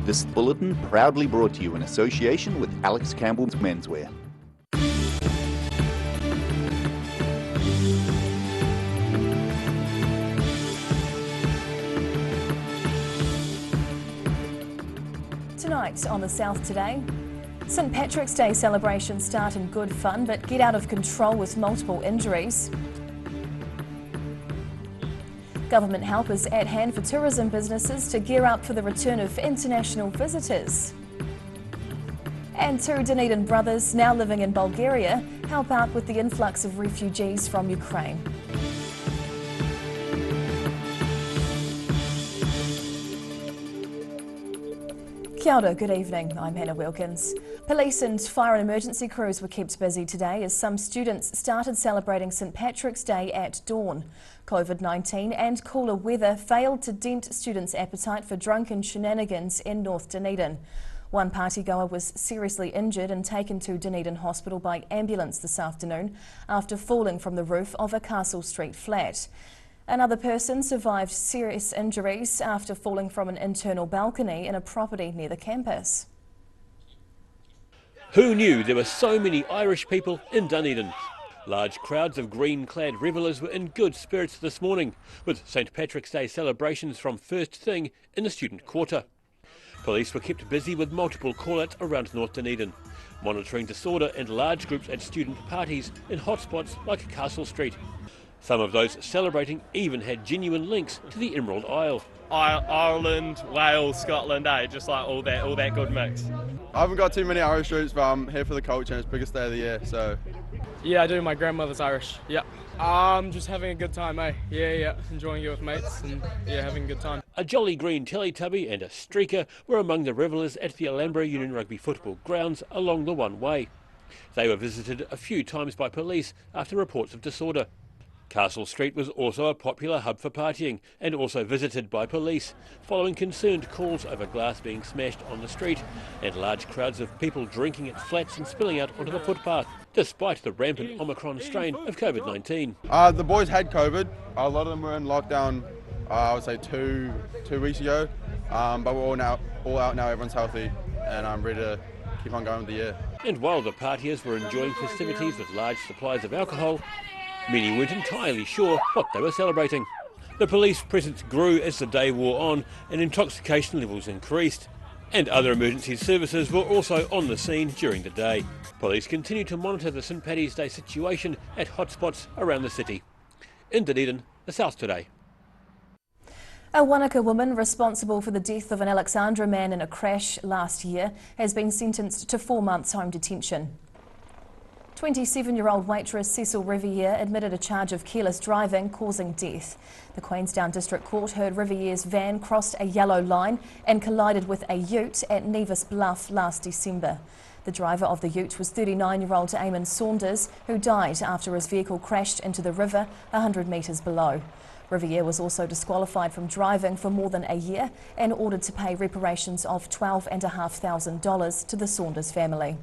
This bulletin proudly brought to you in association with Alex Campbell's Menswear. Tonight on the South Today, St Patrick's Day celebrations start in good fun but get out of control with multiple injuries. Government help is at hand for tourism businesses to gear up for the return of international visitors. And two Dunedin brothers, now living in Bulgaria, help out with the influx of refugees from Ukraine. Kia ora, good evening, I'm Hannah Wilkins. Police and fire and emergency crews were kept busy today as some students started celebrating St Patrick's Day at dawn. COVID-19 and cooler weather failed to dent students' appetite for drunken shenanigans in North Dunedin. One partygoer was seriously injured and taken to Dunedin Hospital by ambulance this afternoon after falling from the roof of a Castle Street flat. Another person survived serious injuries after falling from an internal balcony in a property near the campus. Who knew there were so many Irish people in Dunedin? Large crowds of green-clad revellers were in good spirits this morning, with St Patrick's Day celebrations from first thing in the student quarter. Police were kept busy with multiple call-outs around North Dunedin, monitoring disorder and large groups at student parties in hotspots like Castle Street. Some of those celebrating even had genuine links to the Emerald Isle. Ireland, Wales, Scotland, just like all that good mix. I haven't got too many Irish roots, but I'm here for the culture and it's the biggest day of the year, so. Yeah, I do. My grandmother's Irish. Yeah. Just having a good time, eh? Yeah. Enjoying it with mates and having a good time. A jolly green Teletubby and a streaker were among the revellers at the Alhambra Union Rugby football grounds along the one way. They were visited a few times by police after reports of disorder. Castle Street was also a popular hub for partying and also visited by police, following concerned calls over glass being smashed on the street and large crowds of people drinking at flats and spilling out onto the footpath, despite the rampant Omicron strain of COVID-19. The boys had COVID. A lot of them were in lockdown, I would say two weeks ago, but we're all out now, everyone's healthy, and I'm ready to keep on going with the year. And while the partiers were enjoying festivities with large supplies of alcohol, many weren't entirely sure what they were celebrating. The police presence grew as the day wore on and intoxication levels increased. And other emergency services were also on the scene during the day. Police continue to monitor the St Paddy's Day situation at hotspots around the city. In Dunedin, the South Today. A Wanaka woman responsible for the death of an Alexandra man in a crash last year has been sentenced to 4 months home detention. 27-year-old waitress Cecil Riviere admitted a charge of careless driving causing death. The Queenstown District Court heard Riviere's van crossed a yellow line and collided with a ute at Nevis Bluff last December. The driver of the ute was 39-year-old Eamon Saunders, who died after his vehicle crashed into the river 100 metres below. Riviere was also disqualified from driving for more than a year and ordered to pay reparations of $12,500 to the Saunders family.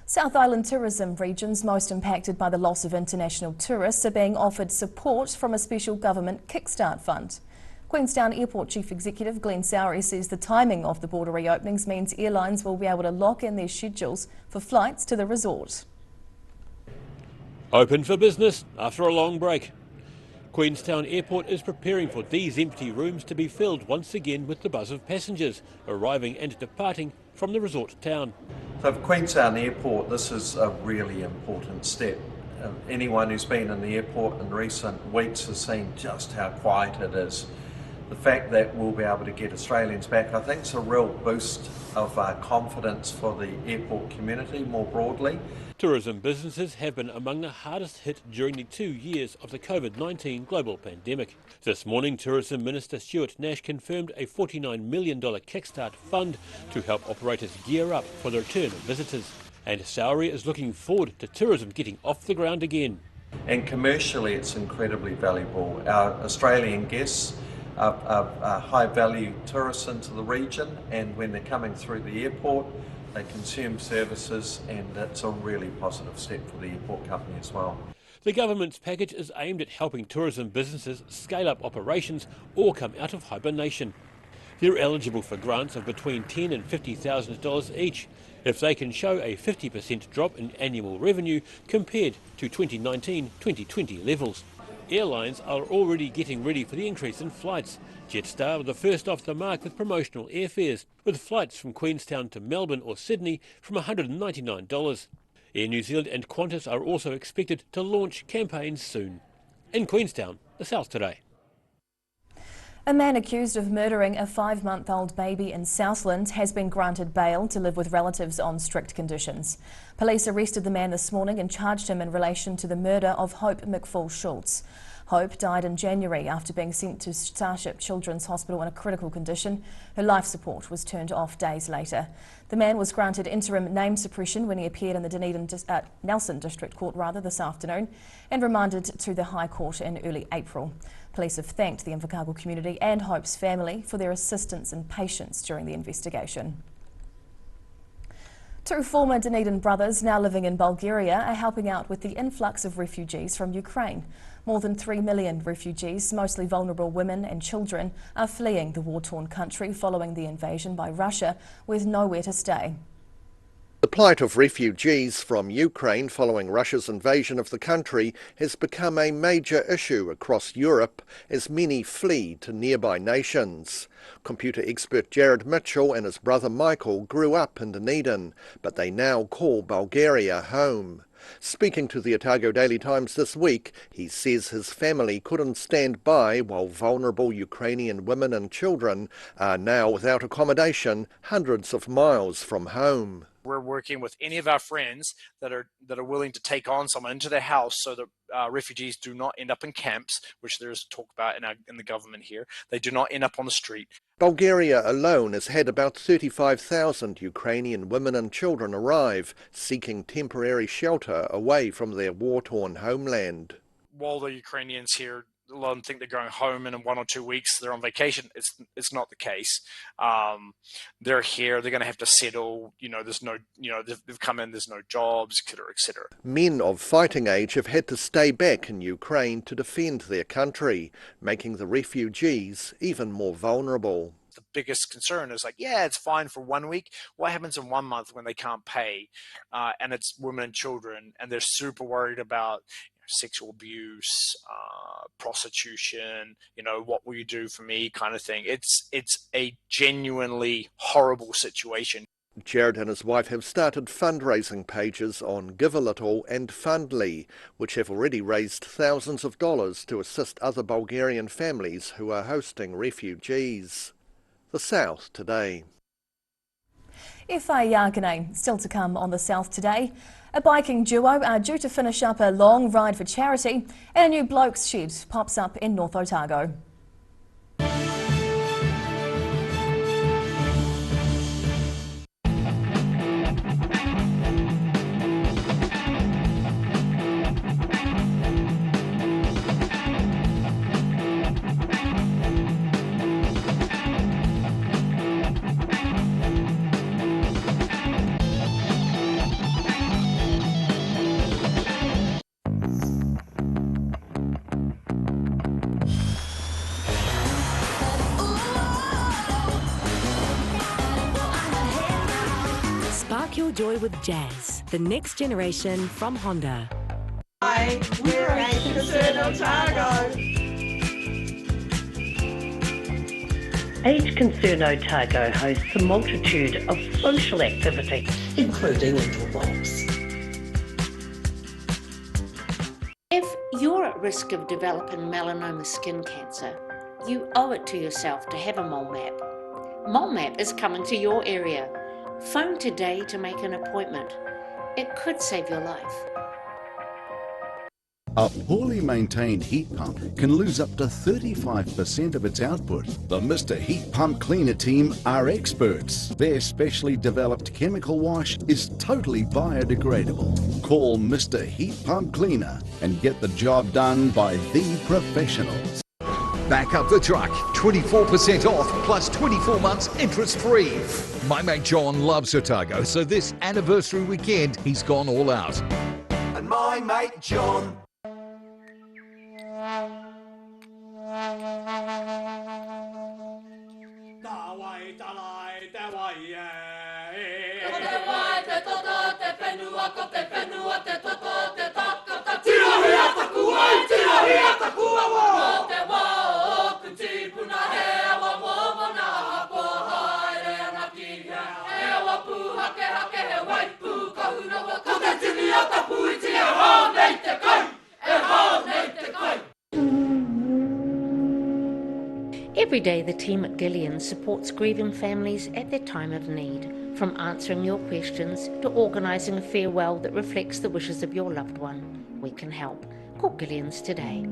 South Island tourism regions most impacted by the loss of international tourists are being offered support from a special government kickstart fund. Queenstown Airport Chief Executive Glenn Sowry says the timing of the border reopenings means airlines will be able to lock in their schedules for flights to the resort. Open for business after a long break. Queenstown Airport is preparing for these empty rooms to be filled once again with the buzz of passengers arriving and departing from the resort town. So for Queenstown Airport, this is a really important step. Anyone who's been in the airport in recent weeks has seen just how quiet it is. The fact that we'll be able to get Australians back, I think, is a real boost of confidence for the airport community more broadly. Tourism businesses have been among the hardest hit during the 2 years of the COVID-19 global pandemic. This morning, Tourism Minister Stuart Nash confirmed a $49 million kickstart fund to help operators gear up for the return of visitors. And Sowry is looking forward to tourism getting off the ground again. And commercially, it's incredibly valuable. Our Australian guests are high-value tourists into the region, and when they're coming through the airport, they consume services, and that's a really positive step for the airport company as well. The government's package is aimed at helping tourism businesses scale up operations or come out of hibernation. They're eligible for grants of between $10,000 and $50,000 each if they can show a 50% drop in annual revenue compared to 2019-2020 levels. Airlines are already getting ready for the increase in flights. Jetstar were the first off the mark with promotional airfares, with flights from Queenstown to Melbourne or Sydney from $199. Air New Zealand and Qantas are also expected to launch campaigns soon. In Queenstown, the South Today. A man accused of murdering a 5-month-old baby in Southland has been granted bail to live with relatives on strict conditions. Police arrested the man this morning and charged him in relation to the murder of Hope McFall-Schultz. Hope died in January after being sent to Starship Children's Hospital in a critical condition. Her life support was turned off days later. The man was granted interim name suppression when he appeared in the Nelson District Court this afternoon and remanded to the High Court in early April. Police have thanked the Invercargill community and Hope's family for their assistance and patience during the investigation. 2 former Dunedin brothers now living in Bulgaria are helping out with the influx of refugees from Ukraine. More than 3 million refugees, mostly vulnerable women and children, are fleeing the war-torn country following the invasion by Russia with nowhere to stay. The plight of refugees from Ukraine following Russia's invasion of the country has become a major issue across Europe as many flee to nearby nations. Computer expert Jared Mitchell and his brother Michael grew up in Dunedin, but they now call Bulgaria home. Speaking to the Otago Daily Times this week, he says his family couldn't stand by while vulnerable Ukrainian women and children are now without accommodation hundreds of miles from home. We're working with any of our friends that are willing to take on someone into their house so that refugees do not end up in camps, which there's talk about in the government here. They do not end up on the street. Bulgaria alone has had about 35,000 Ukrainian women and children arrive, seeking temporary shelter away from their war-torn homeland. While the Ukrainians here, a lot of them think they're going home and in 1 or 2 weeks they're on vacation. It's not the case. They're here. They're going to have to settle. There's no. They've come in. There's no jobs, etc., etc. Men of fighting age have had to stay back in Ukraine to defend their country, making the refugees even more vulnerable. The biggest concern is it's fine for 1 week. What happens in 1 month when they can't pay? And it's women and children, and they're super worried about sexual abuse, prostitution, what will you do for me kind of thing. It's a genuinely horrible situation. Jared and his wife have started fundraising pages on Give a Little and Fundly, which have already raised thousands of dollars to assist other Bulgarian families who are hosting refugees. The South Today. Whai Yākene, still to come on the South Today. A biking duo are due to finish up a long ride for charity, and a new blokes shed pops up in North Otago. Spark your joy with jazz, the next generation from Honda. Hi, we're Age Concern Otago. Age Concern Otago hosts a multitude of social activities, including little box. If you're at risk of developing melanoma skin cancer, you owe it to yourself to have a mole map. Mole map is coming to your area. Phone today to make an appointment. It could save your life. A poorly maintained heat pump can lose up to 35% of its output. The Mr. Heat Pump Cleaner team are experts. Their specially developed chemical wash is totally biodegradable. Call Mr. Heat Pump Cleaner and get the job done by the professionals. Back up the truck, 24% off plus 24 months interest free. My mate John loves Otago, so this anniversary weekend he's gone all out. And my mate John. Every day the team at Gillian's supports grieving families at their time of need, from answering your questions to organising a farewell that reflects the wishes of your loved one. We can help. Call Gillian's today.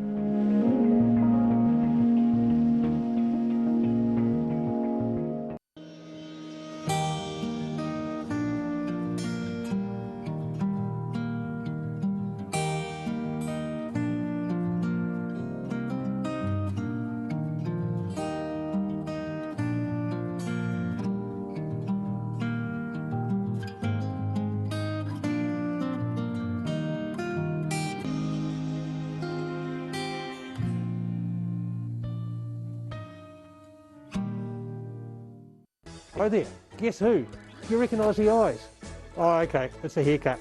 Oh there, guess who? Do you recognise the eyes? Oh okay, it's a haircut.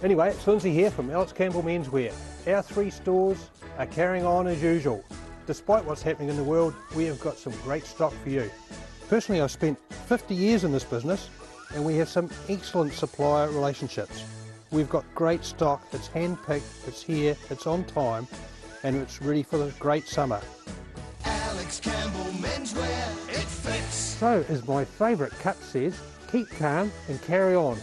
Anyway, it's Lindsay here from Alex Campbell Menswear. Our 3 stores are carrying on as usual. Despite what's happening in the world, we have got some great stock for you. Personally, I've spent 50 years in this business and we have some excellent supplier relationships. We've got great stock, it's hand-picked, it's here, it's on time, and it's ready for the great summer. Alex Campbell Menswear, it fits. So, as my favourite cut says, keep calm and carry on.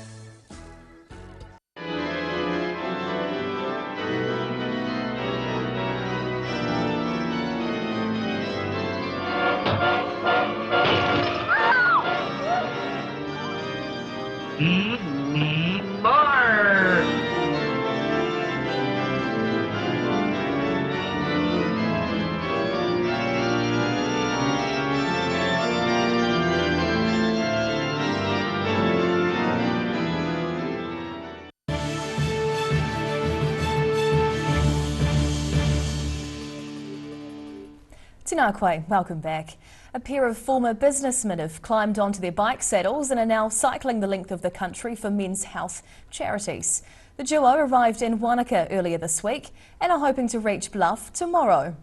Tēnā koe, welcome back. A pair of former businessmen have climbed onto their bike saddles and are now cycling the length of the country for men's health charities. The duo arrived in Wanaka earlier this week and are hoping to reach Bluff tomorrow.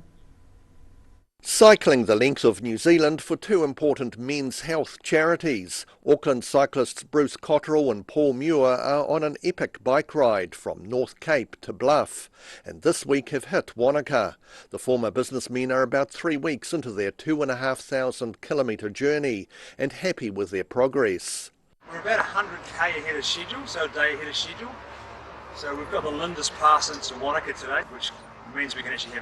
Cycling the length of New Zealand for 2 important men's health charities. Auckland cyclists Bruce Cotterill and Paul Muir are on an epic bike ride from North Cape to Bluff, and this week have hit Wanaka. The former businessmen are about 3 weeks into their 2,500 kilometre journey and happy with their progress. We're about 100k ahead of schedule, so a day ahead of schedule. So we've got the Lindis Pass into Wanaka today, which means we can actually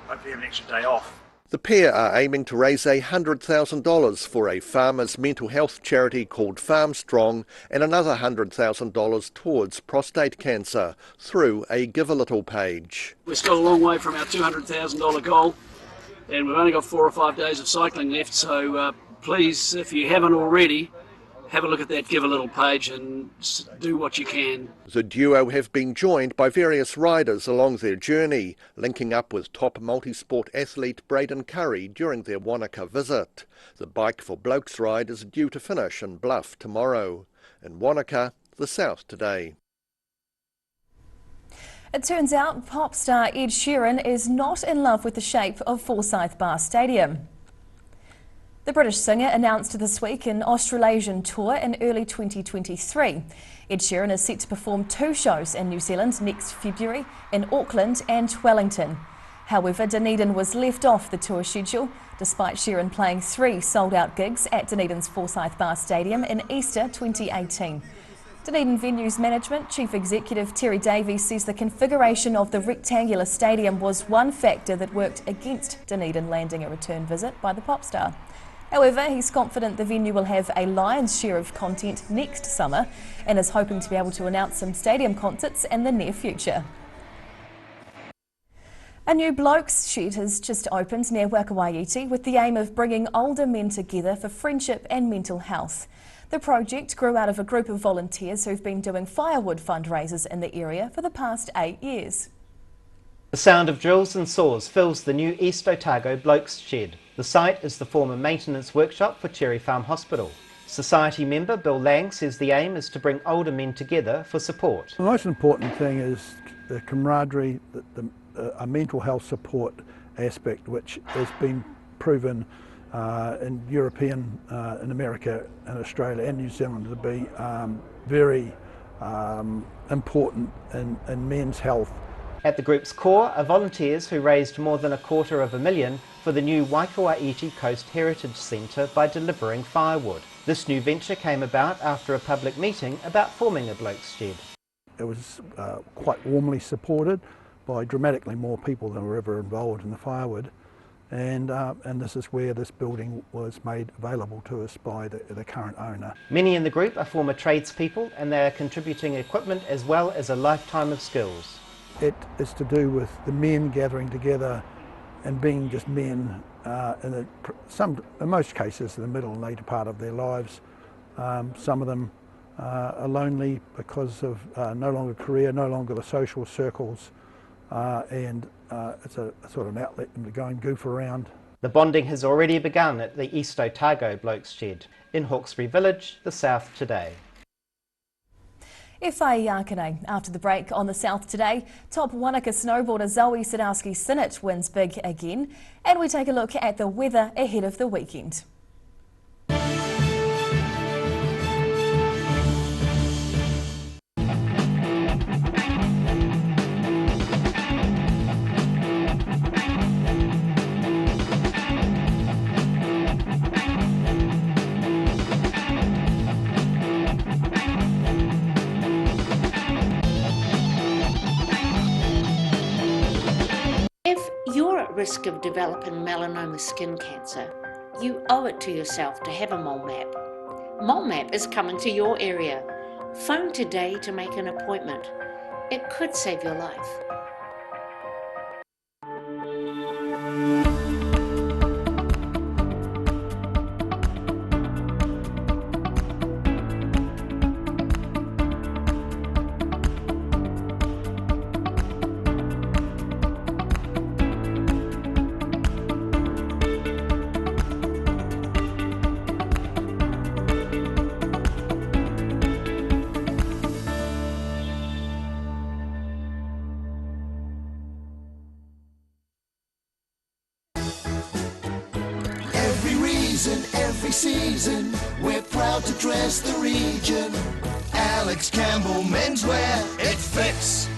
hopefully have an extra day off. The pair are aiming to raise $100,000 for a farmers' mental health charity called Farm Strong and another $100,000 towards prostate cancer through a Give a Little page. We're still a long way from our $200,000 goal, and we've only got 4 or 5 days of cycling left, so please, if you haven't already, have a look at that Give a Little page and do what you can. The duo have been joined by various riders along their journey, linking up with top multi-sport athlete Braden Curry during their Wanaka visit. The Bike for Blokes ride is due to finish in Bluff tomorrow. In Wanaka, the South today. It turns out pop star Ed Sheeran is not in love with the shape of Forsyth Bar Stadium. The British singer announced this week an Australasian tour in early 2023. Ed Sheeran is set to perform 2 shows in New Zealand next February in Auckland and Wellington. However, Dunedin was left off the tour schedule, despite Sheeran playing 3 sold-out gigs at Dunedin's Forsyth Bar Stadium in Easter 2018. Dunedin Venues Management Chief Executive Terry Davies says the configuration of the rectangular stadium was one factor that worked against Dunedin landing a return visit by the pop star. However, he's confident the venue will have a lion's share of content next summer and is hoping to be able to announce some stadium concerts in the near future. A new blokes shed has just opened near Wakawaiti with the aim of bringing older men together for friendship and mental health. The project grew out of a group of volunteers who've been doing firewood fundraisers in the area for the past 8 years. The sound of drills and saws fills the new East Otago Blokes shed. The site is the former maintenance workshop for Cherry Farm Hospital. Society member Bill Lang says the aim is to bring older men together for support. The most important thing is the camaraderie, a mental health support aspect, which has been proven in European, in America and Australia and New Zealand to be very important in men's health. At the group's core are volunteers who raised more than $250,000 for the new Waikouaiti Coast Heritage Centre by delivering firewood. This new venture came about after a public meeting about forming a Bloke's Shed. It was quite warmly supported by dramatically more people than were ever involved in the firewood, and this is where this building was made available to us by the current owner. Many in the group are former tradespeople and they are contributing equipment as well as a lifetime of skills. It is to do with the men gathering together and being just men in most cases in the middle and later part of their lives. Some of them are lonely because of no longer career, no longer the social circles, and it's a sort of an outlet for them to go and goof around. The bonding has already begun at the East Otago Bloke's Shed in Hawkesbury Village, the South Today. Whai Yakane. After the break on the South Today, top Wanaka snowboarder Zoe Sadowski-Synnott wins big again, and we take a look at the weather ahead of the weekend. Risk of developing melanoma skin cancer, you owe it to yourself to have a mole map. Mole map is coming to your area. Phone today to make an appointment. It could save your life. Every season, we're proud to dress the region. Alex Campbell Menswear, it fits.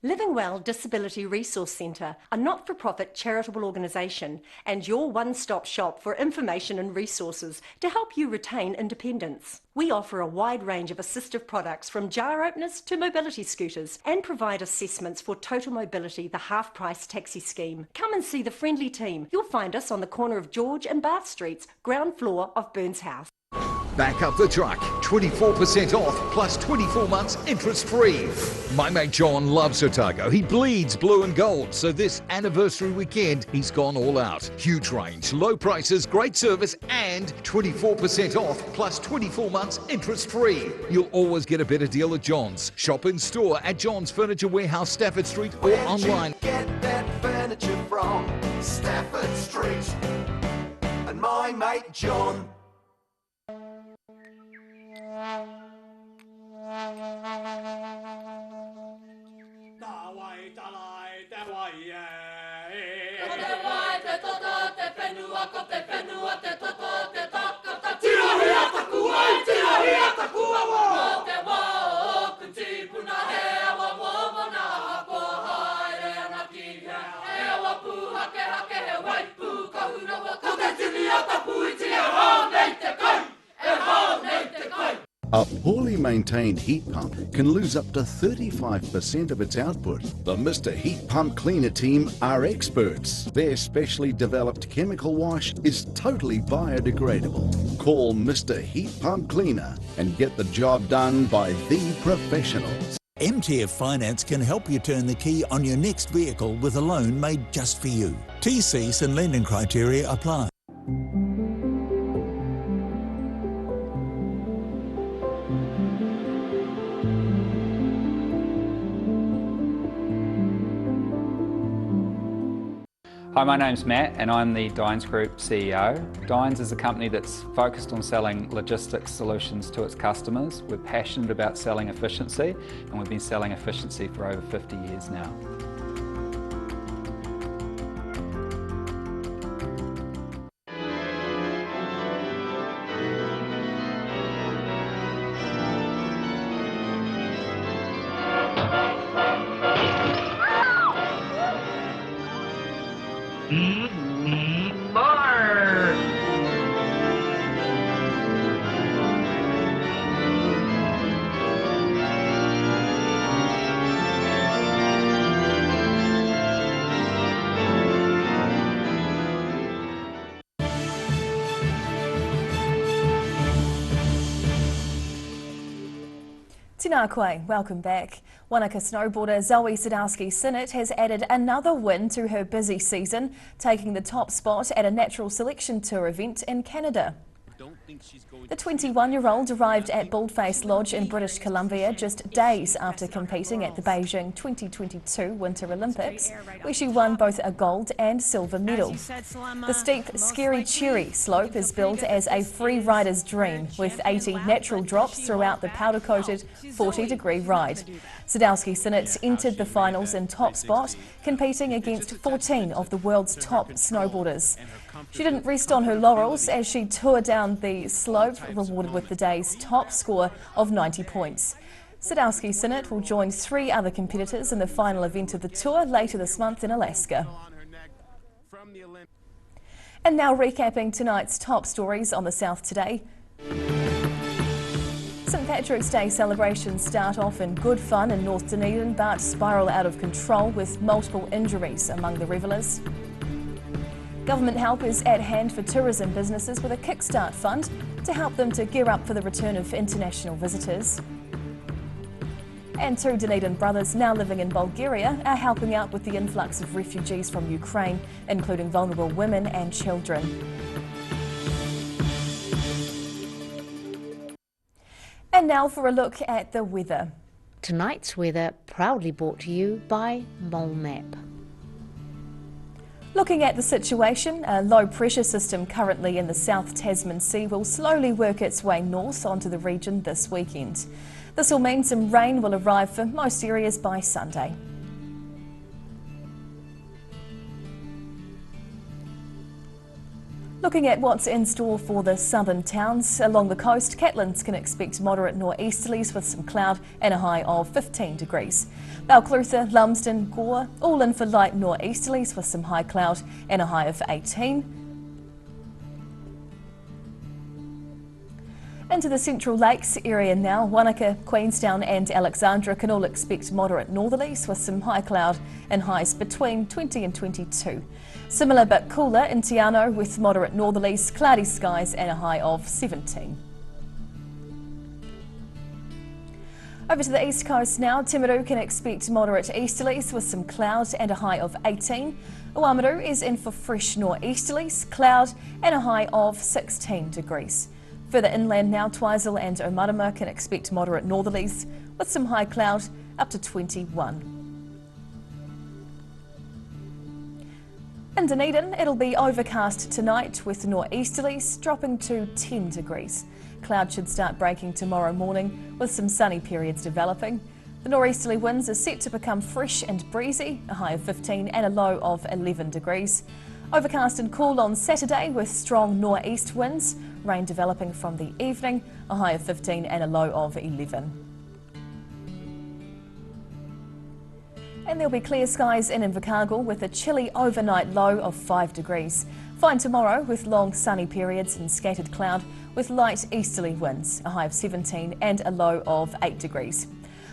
Livingwell Disability Resource Centre, a not-for-profit charitable organisation and your one-stop shop for information and resources to help you retain independence. We offer a wide range of assistive products from jar openers to mobility scooters and provide assessments for Total Mobility, the half-price taxi scheme. Come and see the friendly team. You'll find us on the corner of George and Bath Streets, ground floor of Burns House. Back up the truck, 24% off plus 24 months interest-free. My mate John loves Otago. He bleeds blue and gold, so this anniversary weekend he's gone all out. Huge range, low prices, great service and 24% off plus 24 months interest-free. You'll always get a better deal at John's. Shop in store at John's Furniture Warehouse, Stafford Street, or online. Get that furniture from Stafford Street. And my mate John. A poorly maintained heat pump can lose up to 35% of its output. The Mr. Heat Pump Cleaner team are experts. Their specially developed chemical wash is totally biodegradable. Call Mr. Heat Pump Cleaner and get the job done by the professionals. MTF Finance can help you turn the key on your next vehicle with a loan made just for you. TCs and lending criteria apply. Hi, my name's Matt and I'm the Dines Group CEO. Dines is a company that's focused on selling logistics solutions to its customers. We're passionate about selling efficiency and we've been selling efficiency for over 50 years now. Tēnā koe, welcome back. Wanaka snowboarder Zoe Sadowski-Sinnott has added another win to her busy season, taking the top spot at a natural selection tour event in Canada. The 21-year-old arrived at Baldface Lodge in British Columbia just days after competing at the Beijing 2022 Winter Olympics, where she won both a gold and silver medal. The steep, scary cherry slope is billed as a free rider's dream, with 80 natural drops throughout the powder-coated 40-degree ride. Sadowski-Sinnott entered the finals in top spot, competing against 14 of the world's top snowboarders. She didn't rest on her laurels as she toured down the slope, rewarded with the day's top score of 90 points. Sadowski-Sinnott will join 3 other competitors in the final event of the tour later this month in Alaska. And now recapping tonight's top stories on the South Today. St Patrick's Day celebrations start off in good fun in North Dunedin but spiral out of control with multiple injuries among the revellers. Government help is at hand for tourism businesses with a kickstart fund to help them to gear up for the return of international visitors. And 2 Dunedin brothers now living in Bulgaria are helping out with the influx of refugees from Ukraine, including vulnerable women and children. And now for a look at the weather. Tonight's weather proudly brought to you by Mole Map. Looking at the situation, a low pressure system currently in the South Tasman Sea will slowly work its way north onto the region this weekend. This will mean some rain will arrive for most areas by Sunday. Looking at what's in store for the southern towns, along the coast, Catlins can expect moderate nor'easterlies with some cloud and a high of 15 degrees. Balclutha, Lumsden, Gore, all in for light nor'easterlies with some high cloud and a high of 18. Into the Central Lakes area now, Wanaka, Queenstown and Alexandra can all expect moderate northerlies with some high cloud and highs between 20 and 22. Similar but cooler in Te Anau with moderate northerlies, cloudy skies and a high of 17. Over to the east coast now, Timaru can expect moderate easterlies with some cloud and a high of 18. Oamaru is in for fresh nor'easterlies, cloud and a high of 16 degrees. Further inland now, Twizel and Omarama can expect moderate northerlies with some high cloud up to 21. In Dunedin, it'll be overcast tonight with nor'easterlies dropping to 10 degrees. Cloud should start breaking tomorrow morning with some sunny periods developing. The nor'easterly winds are set to become fresh and breezy, a high of 15 and a low of 11 degrees. Overcast and cool on Saturday with strong nor'east winds, rain developing from the evening, a high of 15 and a low of 11. And there'll be clear skies in Invercargill with a chilly overnight low of 5 degrees. Fine tomorrow with long sunny periods and scattered cloud with light easterly winds, a high of 17 and a low of 8 degrees.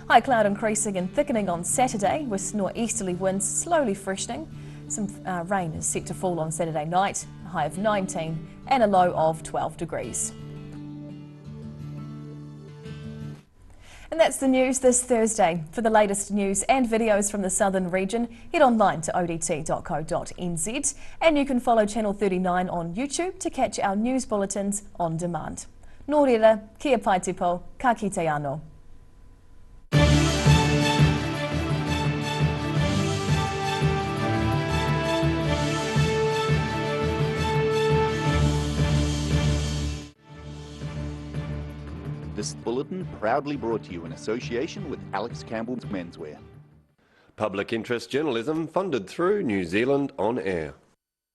High cloud increasing and thickening on Saturday with nor'easterly winds slowly freshening. Some rain is set to fall on Saturday night, a high of 19 and a low of 12 degrees. And that's the news this Thursday. For the latest news and videos from the southern region, head online to odt.co.nz and you can follow Channel 39 on YouTube to catch our news bulletins on demand. Nō reira, kia pai te po, ka kite anō. This bulletin proudly brought to you in association with Alex Campbell's Menswear. Public interest journalism funded through New Zealand On Air.